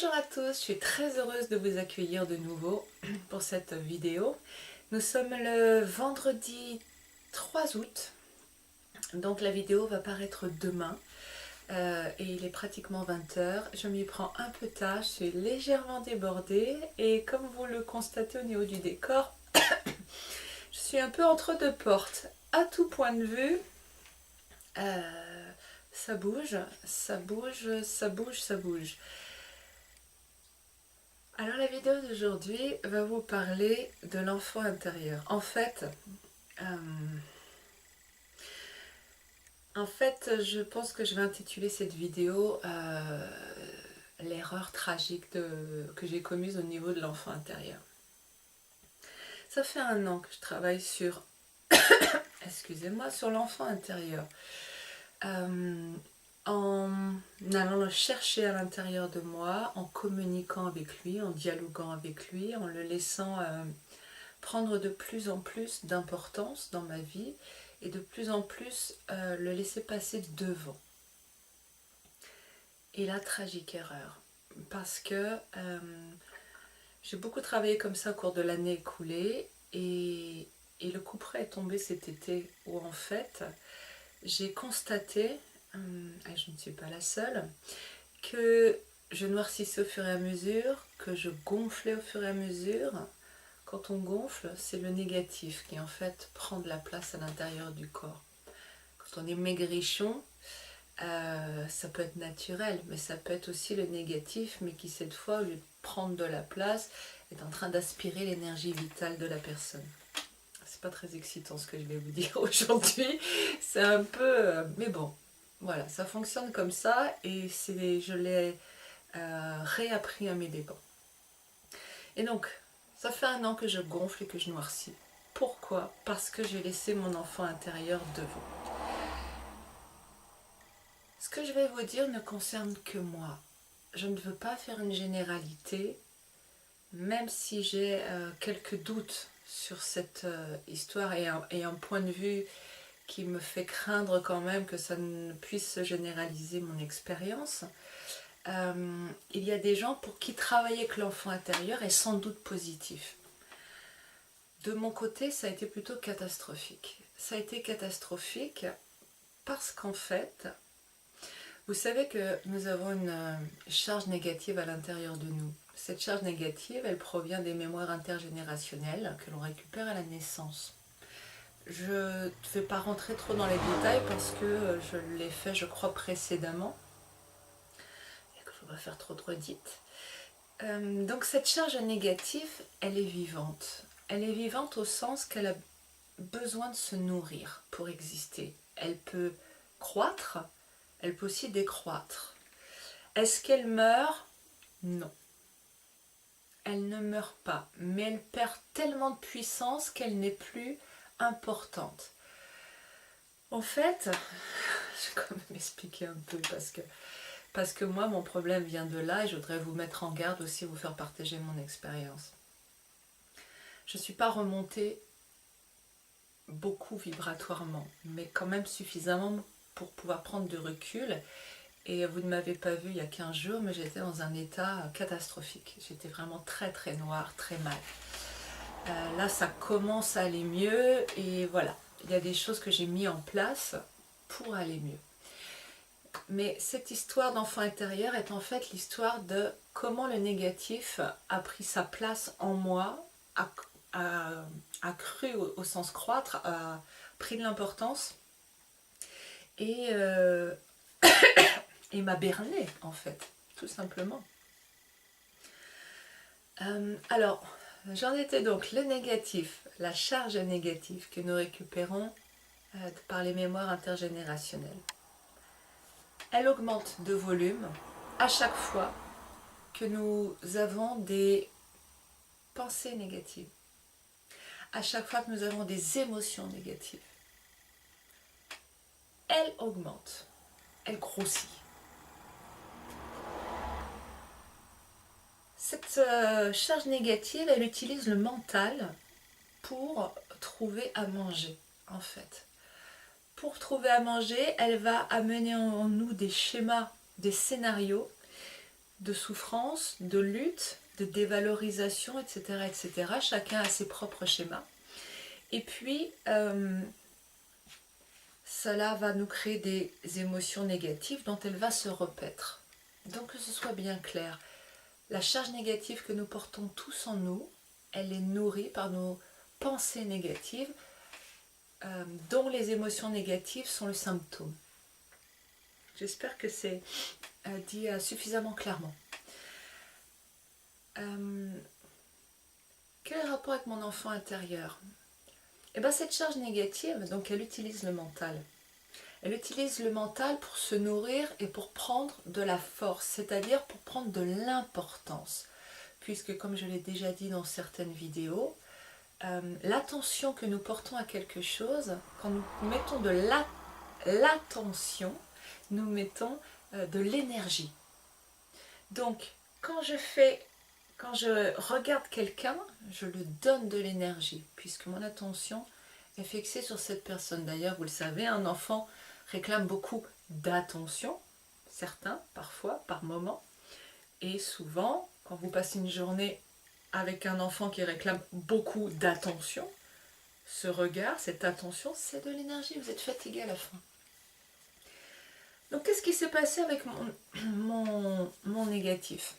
Bonjour à tous, je suis très heureuse de vous accueillir de nouveau pour cette vidéo. Nous sommes le vendredi 3 août, donc la vidéo va paraître demain et il est pratiquement 20 h. Je m'y prends un peu tard, je suis légèrement débordée et comme vous le constatez au niveau du décor, je suis un peu entre deux portes. À tout point de vue, ça bouge, ça bouge, ça bouge, ça bouge. Alors la vidéo d'aujourd'hui va vous parler de l'enfant intérieur. En fait, je pense que je vais intituler cette vidéo l'erreur tragique que j'ai commise au niveau de l'enfant intérieur. Ça fait 1 an que je travaille sur, excusez-moi, sur l'enfant intérieur. En allant le chercher à l'intérieur de moi, en communiquant avec lui, en dialoguant avec lui, en le laissant prendre de plus en plus d'importance dans ma vie et de plus en plus le laisser passer devant. Et la tragique erreur, parce que j'ai beaucoup travaillé comme ça au cours de l'année écoulée et le coup près est tombé cet été où en fait j'ai constaté, et je ne suis pas la seule, que je noircissais au fur et à mesure, que je gonflais au fur et à mesure. Quand on gonfle, c'est le négatif qui en fait prend de la place à l'intérieur du corps. Quand on est maigrichon, ça peut être naturel, mais ça peut être aussi le négatif, mais qui cette fois, au lieu de prendre de la place, est en train d'aspirer l'énergie vitale de la personne. C'est pas très excitant ce que je vais vous dire aujourd'hui, c'est un peu... mais bon, voilà, ça fonctionne comme ça et je l'ai réappris à mes dépens. Et donc, ça fait 1 an que je gonfle et que je noircis. Pourquoi? Parce que j'ai laissé mon enfant intérieur devant. Ce que je vais vous dire ne concerne que moi. Je ne veux pas faire une généralité, même si j'ai quelques doutes sur cette histoire et un point de vue qui me fait craindre quand même que ça ne puisse se généraliser mon expérience. Il y a des gens pour qui travailler avec l'enfant intérieur est sans doute positif. De mon côté, ça a été plutôt catastrophique. Ça a été catastrophique parce qu'en fait, vous savez que nous avons une charge négative à l'intérieur de nous. Cette charge négative, elle provient des mémoires intergénérationnelles que l'on récupère à la naissance. Je ne vais pas rentrer trop dans les détails parce que je l'ai fait, je crois, précédemment. Et que je ne vais pas faire trop de redites. Donc cette charge négative, elle est vivante. Elle est vivante au sens qu'elle a besoin de se nourrir pour exister. Elle peut croître, elle peut aussi décroître. Est-ce qu'elle meurt? Non. Elle ne meurt pas, mais elle perd tellement de puissance qu'elle n'est plus importante. En fait, je vais quand même expliquer un peu parce que moi, mon problème vient de là et je voudrais vous mettre en garde aussi, vous faire partager mon expérience. Je ne suis pas remontée beaucoup vibratoirement, mais quand même suffisamment pour pouvoir prendre du recul. Et vous ne m'avez pas vu il y a 15 jours, mais j'étais dans un état catastrophique. J'étais vraiment très très noire, très mal. Là, ça commence à aller mieux et voilà. Il y a des choses que j'ai mis en place pour aller mieux. Mais cette histoire d'enfant intérieur est en fait l'histoire de comment le négatif a pris sa place en moi, a cru au sens croître, a pris de l'importance et m'a berné en fait, tout simplement. Alors, j'en étais donc le négatif, la charge négative que nous récupérons par les mémoires intergénérationnelles. Elle augmente de volume à chaque fois que nous avons des pensées négatives, à chaque fois que nous avons des émotions négatives. Elle augmente, elle grossit. Cette charge négative, elle utilise le mental pour trouver à manger, en fait. Pour trouver à manger, elle va amener en nous des schémas, des scénarios de souffrance, de lutte, de dévalorisation, etc., etc. Chacun a ses propres schémas. Et puis, cela va nous créer des émotions négatives dont elle va se repaître. Donc que ce soit bien clair, la charge négative que nous portons tous en nous, elle est nourrie par nos pensées négatives, dont les émotions négatives sont le symptôme. J'espère que c'est dit suffisamment clairement. Quel est le rapport avec mon enfant intérieur? Eh bien, cette charge négative, donc elle utilise le mental. Elle utilise le mental pour se nourrir et pour prendre de la force, c'est-à-dire pour prendre de l'importance. Puisque, comme je l'ai déjà dit dans certaines vidéos, l'attention que nous portons à quelque chose, quand nous mettons de l'attention, nous mettons de l'énergie. Donc, quand je regarde quelqu'un, je lui donne de l'énergie, puisque mon attention est fixée sur cette personne. D'ailleurs, vous le savez, un enfant réclame beaucoup d'attention, certains, parfois, par moment, et souvent, quand vous passez une journée avec un enfant qui réclame beaucoup d'attention, ce regard, cette attention, c'est de l'énergie, vous êtes fatigué à la fin. Donc, qu'est-ce qui s'est passé avec mon négatif?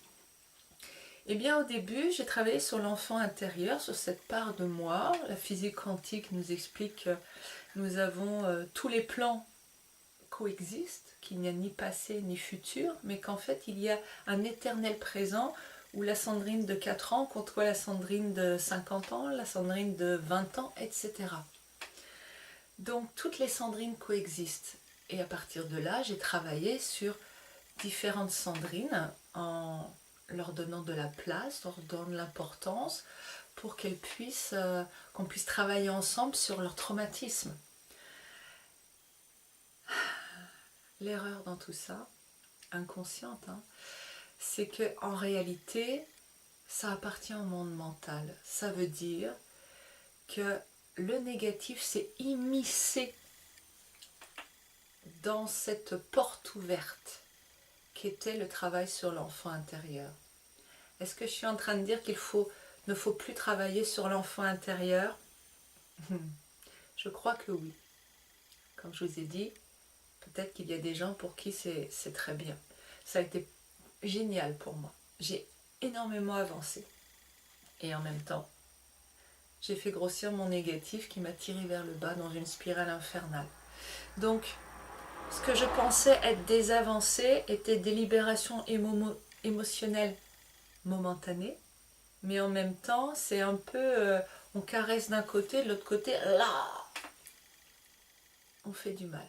Eh bien, au début, j'ai travaillé sur l'enfant intérieur, sur cette part de moi. La physique quantique nous explique que nous avons tous les plans coexistent, qu'il n'y a ni passé ni futur, mais qu'en fait, il y a un éternel présent où la Sandrine de 4 ans côtoie la Sandrine de 50 ans, la Sandrine de 20 ans, etc. Donc, toutes les Sandrines coexistent. Et à partir de là, j'ai travaillé sur différentes Sandrines en leur donnant de la place, leur donnant de l'importance pour qu'on puisse travailler ensemble sur leur traumatisme. L'erreur dans tout ça, inconsciente, c'est que en réalité, ça appartient au monde mental. Ça veut dire que le négatif s'est immiscé dans cette porte ouverte qu'était le travail sur l'enfant intérieur. Est-ce que je suis en train de dire qu'il ne faut plus travailler sur l'enfant intérieur? Je crois que oui. Comme je vous ai dit, peut-être qu'il y a des gens pour qui c'est très bien. Ça a été génial pour moi. J'ai énormément avancé. Et en même temps, j'ai fait grossir mon négatif qui m'a tiré vers le bas dans une spirale infernale. Donc, ce que je pensais être des avancées étaient des libérations émotionnelles momentanées, mais en même temps, c'est un peu, on caresse d'un côté, de l'autre côté, là, on fait du mal.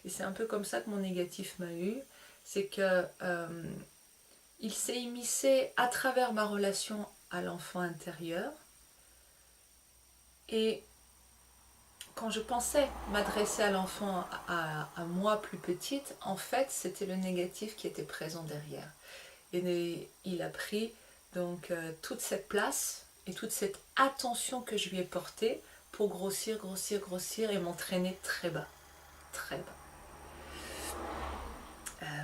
Et c'est un peu comme ça que mon négatif m'a eu, c'est que il s'est immiscé à travers ma relation à l'enfant intérieur, et quand je pensais m'adresser à l'enfant, à moi plus petite, en fait, c'était le négatif qui était présent derrière. Et il a pris donc toute cette place et toute cette attention que je lui ai portée pour grossir, grossir, grossir et m'entraîner très bas. Très bas.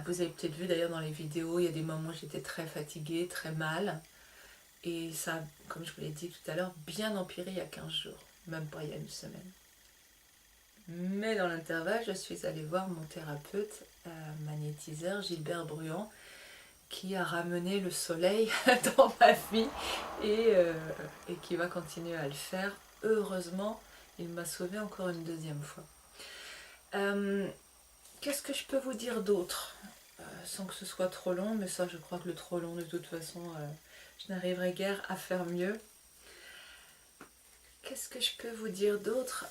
Vous avez peut-être vu d'ailleurs dans les vidéos, il y a des moments où j'étais très fatiguée, très mal. Et ça, comme je vous l'ai dit tout à l'heure, bien empiré il y a 15 jours, même pas il y a une semaine. Mais dans l'intervalle, je suis allée voir mon thérapeute magnétiseur, Gilbert Bruand, qui a ramené le soleil dans ma vie et qui va continuer à le faire. Heureusement, il m'a sauvée encore une deuxième fois. Qu'est-ce que je peux vous dire d'autre sans que ce soit trop long, mais ça je crois que le trop long de toute façon, je n'arriverai guère à faire mieux. Qu'est-ce que je peux vous dire d'autre?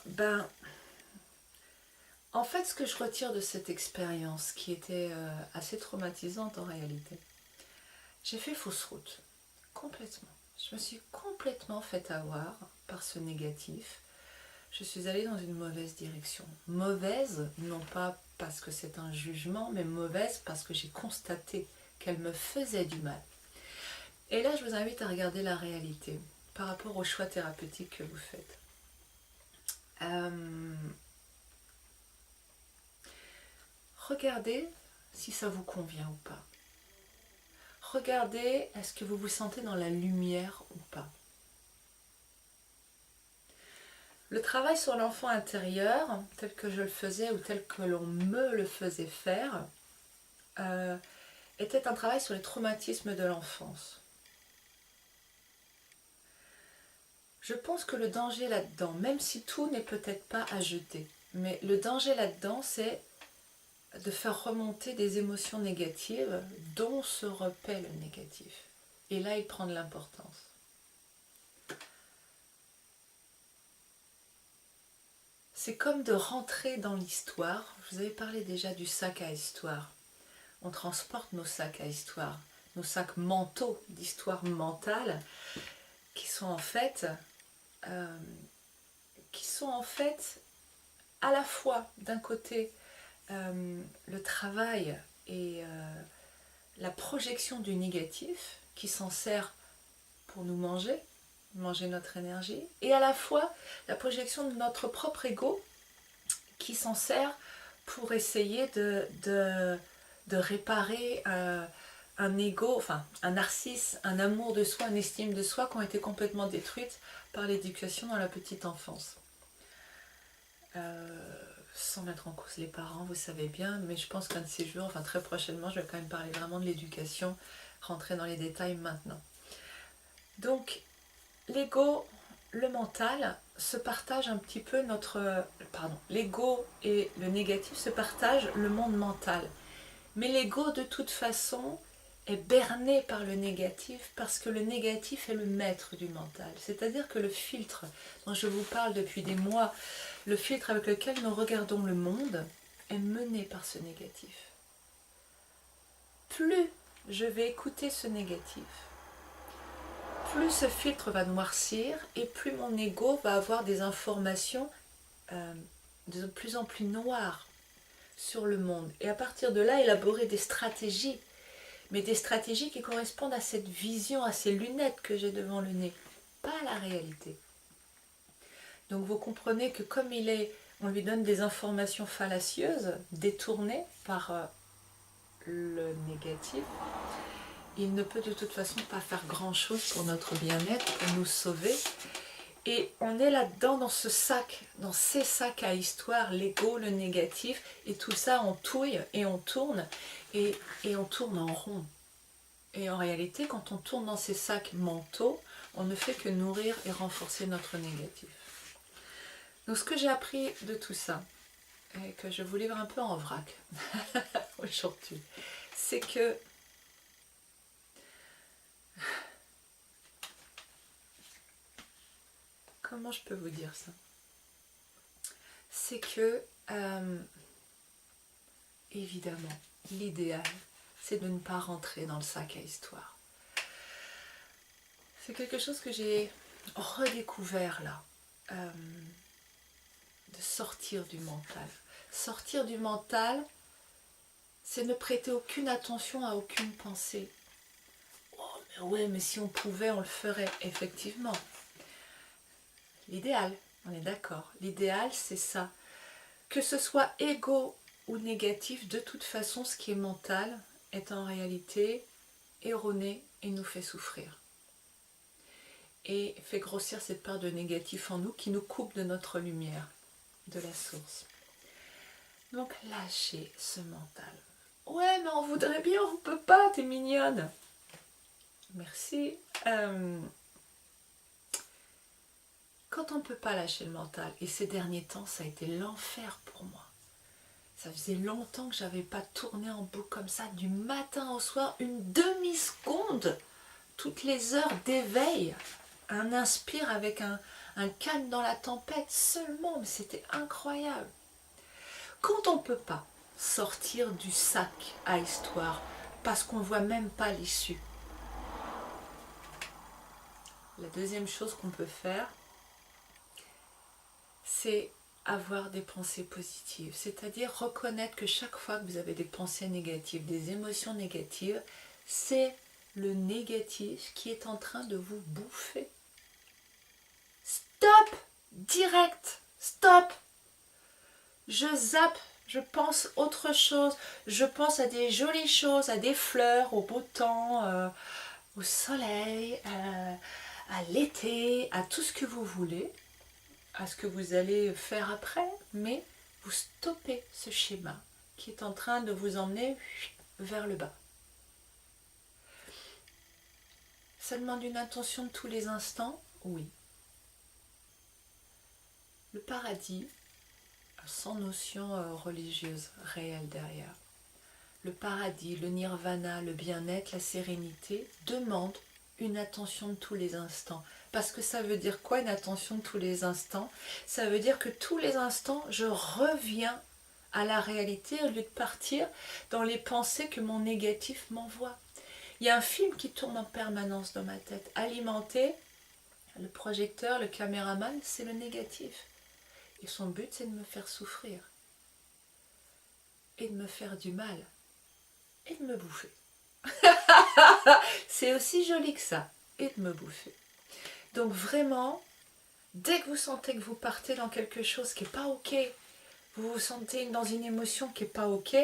En fait, ce que je retire de cette expérience, qui était assez traumatisante en réalité, j'ai fait fausse route, complètement. Je me suis complètement fait avoir par ce négatif. Je suis allée dans une mauvaise direction. Mauvaise, non pas parce que c'est un jugement, mais mauvaise parce que j'ai constaté qu'elle me faisait du mal. Et là, je vous invite à regarder la réalité par rapport aux choix thérapeutiques que vous faites. Regardez si ça vous convient ou pas. regardez, est-ce que vous vous sentez dans la lumière ou pas? Le travail sur l'enfant intérieur, tel que je le faisais ou tel que l'on me le faisait faire, était un travail sur les traumatismes de l'enfance. Je pense que le danger là-dedans, même si tout n'est peut-être pas à jeter, mais le danger là-dedans, c'est de faire remonter des émotions négatives dont se repaît le négatif. Et là, il prend de l'importance. C'est comme de rentrer dans l'histoire. Je vous avais parlé déjà du sac à histoire. On transporte nos sacs à histoire, nos sacs mentaux d'histoire mentale, qui sont en fait à la fois d'un côté le travail et la projection du négatif qui s'en sert pour nous manger notre énergie, et à la fois la projection de notre propre ego qui s'en sert pour essayer de réparer un ego, enfin un narcisse, un amour de soi, une estime de soi qui ont été complètement détruites par l'éducation dans la petite enfance. Sans mettre en cause les parents, vous savez bien, mais je pense qu'un de ces jours, enfin très prochainement, je vais quand même parler vraiment de l'éducation, rentrer dans les détails maintenant. Donc, l'ego, le mental, se partagent un petit peu l'ego et le négatif se partagent le monde mental. Mais l'ego, de toute façon, est berné par le négatif parce que le négatif est le maître du mental. C'est-à-dire que le filtre dont je vous parle depuis des mois, le filtre avec lequel nous regardons le monde, est mené par ce négatif. Plus je vais écouter ce négatif, plus ce filtre va noircir et plus mon ego va avoir des informations de plus en plus noires sur le monde. Et à partir de là, élaborer des stratégies, mais des stratégies qui correspondent à cette vision, à ces lunettes que j'ai devant le nez, pas à la réalité. Donc vous comprenez que comme on lui donne des informations fallacieuses, détournées par le négatif, il ne peut de toute façon pas faire grand-chose pour notre bien-être, pour nous sauver. Et on est là-dedans, dans ce sac, dans ces sacs à histoire, l'ego, le négatif, et tout ça, on touille et on tourne en rond. Et en réalité, quand on tourne dans ces sacs mentaux, on ne fait que nourrir et renforcer notre négatif. Donc ce que j'ai appris de tout ça, et que je vous livre un peu en vrac aujourd'hui, c'est que comment je peux vous dire ça? C'est que, évidemment, l'idéal, c'est de ne pas rentrer dans le sac à histoire. C'est quelque chose que j'ai redécouvert là, de sortir du mental. Sortir du mental, c'est ne prêter aucune attention à aucune pensée. Oh, mais ouais, mais si on pouvait, on le ferait, effectivement. L'idéal, on est d'accord, l'idéal c'est ça. Que ce soit égo ou négatif, de toute façon ce qui est mental est en réalité erroné et nous fait souffrir. Et fait grossir cette part de négatif en nous qui nous coupe de notre lumière, de la source. Donc lâchez ce mental. Ouais mais on voudrait bien, on peut pas, t'es mignonne. Merci. Quand on ne peut pas lâcher le mental, et ces derniers temps, ça a été l'enfer pour moi. Ça faisait longtemps que je n'avais pas tourné en boucle comme ça, du matin au soir, une demi-seconde, toutes les heures d'éveil, un inspire avec un calme dans la tempête seulement, mais c'était incroyable. Quand on ne peut pas sortir du sac à histoire, parce qu'on ne voit même pas l'issue, la deuxième chose qu'on peut faire, c'est avoir des pensées positives, c'est-à-dire reconnaître que chaque fois que vous avez des pensées négatives, des émotions négatives, c'est le négatif qui est en train de vous bouffer. Stop! Direct! Stop! Je zappe, Je pense autre chose. Je pense à des jolies choses, à des fleurs, au beau temps, au soleil, à l'été, à tout ce que vous voulez, à ce que vous allez faire après, mais vous stoppez ce schéma qui est en train de vous emmener vers le bas. Ça demande une intention de tous les instants? Oui. Le paradis, sans notion religieuse réelle derrière. Le paradis, le nirvana, le bien-être, la sérénité demandent une attention de tous les instants. Parce que ça veut dire quoi, une attention de tous les instants? Ça veut dire que tous les instants, je reviens à la réalité au lieu de partir dans les pensées que mon négatif m'envoie. Il y a un film qui tourne en permanence dans ma tête, alimenté, le projecteur, le caméraman, c'est le négatif. Et son but, c'est de me faire souffrir. Et de me faire du mal. Et de me bouffer. C'est aussi joli que ça. Et de me bouffer. Donc vraiment, dès que vous sentez que vous partez dans quelque chose qui n'est pas ok, vous vous sentez dans une émotion qui n'est pas ok,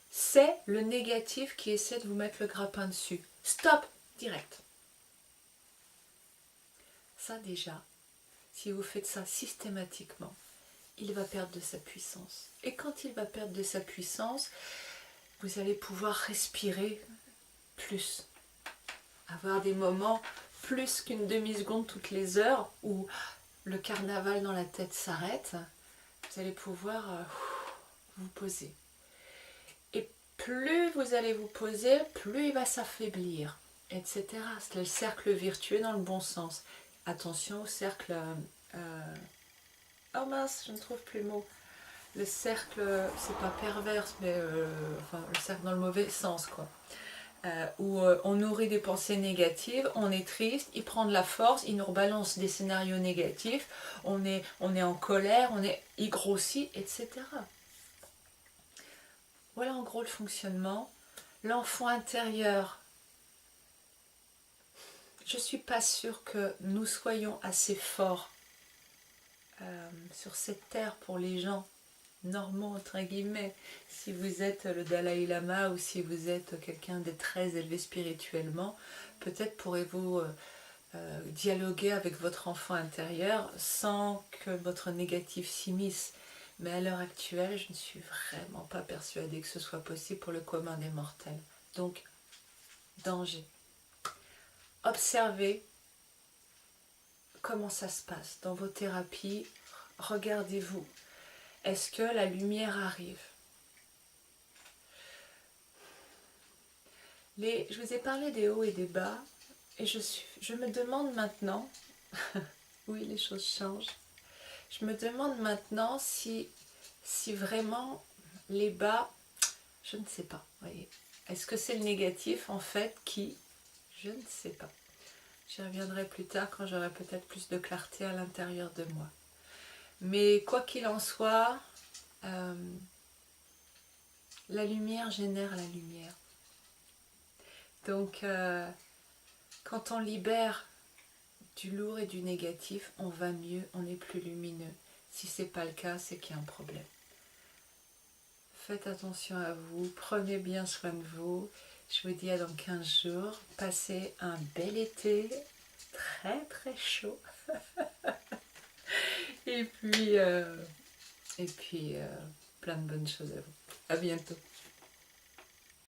c'est le négatif qui essaie de vous mettre le grappin dessus. Stop, direct. Ça déjà, si vous faites ça systématiquement, il va perdre de sa puissance. Et quand il va perdre de sa puissance, vous allez pouvoir respirer plus. Avoir des moments plus qu'une demi-seconde toutes les heures où le carnaval dans la tête s'arrête. Vous allez pouvoir vous poser. Et plus vous allez vous poser, plus il va s'affaiblir, etc. C'est le cercle vertueux dans le bon sens. Attention au cercle... oh mince, je ne trouve plus le mot. Le cercle, c'est pas perverse, mais enfin, le cercle dans le mauvais sens, quoi. Où on nourrit des pensées négatives, on est triste, il prend de la force, il nous rebalance des scénarios négatifs, on est en colère, il grossit, etc. Voilà en gros le fonctionnement. L'enfant intérieur, je ne suis pas sûre que nous soyons assez forts sur cette terre pour les gens normaux, entre guillemets. Si vous êtes le Dalai Lama ou si vous êtes quelqu'un de très élevé spirituellement, peut-être pourrez-vous dialoguer avec votre enfant intérieur sans que votre négatif s'immisce. Mais à l'heure actuelle, je ne suis vraiment pas persuadée que ce soit possible pour le commun des mortels. Donc, danger. Observez comment ça se passe dans vos thérapies. Regardez-vous. Est-ce que la lumière arrive? Je vous ai parlé des hauts et des bas, et je me demande maintenant, oui les choses changent, je me demande maintenant si vraiment les bas, je ne sais pas, voyez. Est-ce que c'est le négatif en fait qui, je ne sais pas. J'y reviendrai plus tard quand j'aurai peut-être plus de clarté à l'intérieur de moi. Mais quoi qu'il en soit, la lumière génère la lumière. Donc, quand on libère du lourd et du négatif, on va mieux, on est plus lumineux. Si ce n'est pas le cas, c'est qu'il y a un problème. Faites attention à vous, prenez bien soin de vous. Je vous dis à dans 15 jours. Passez un bel été, très très chaud. et puis plein de bonnes choses à vous. À bientôt.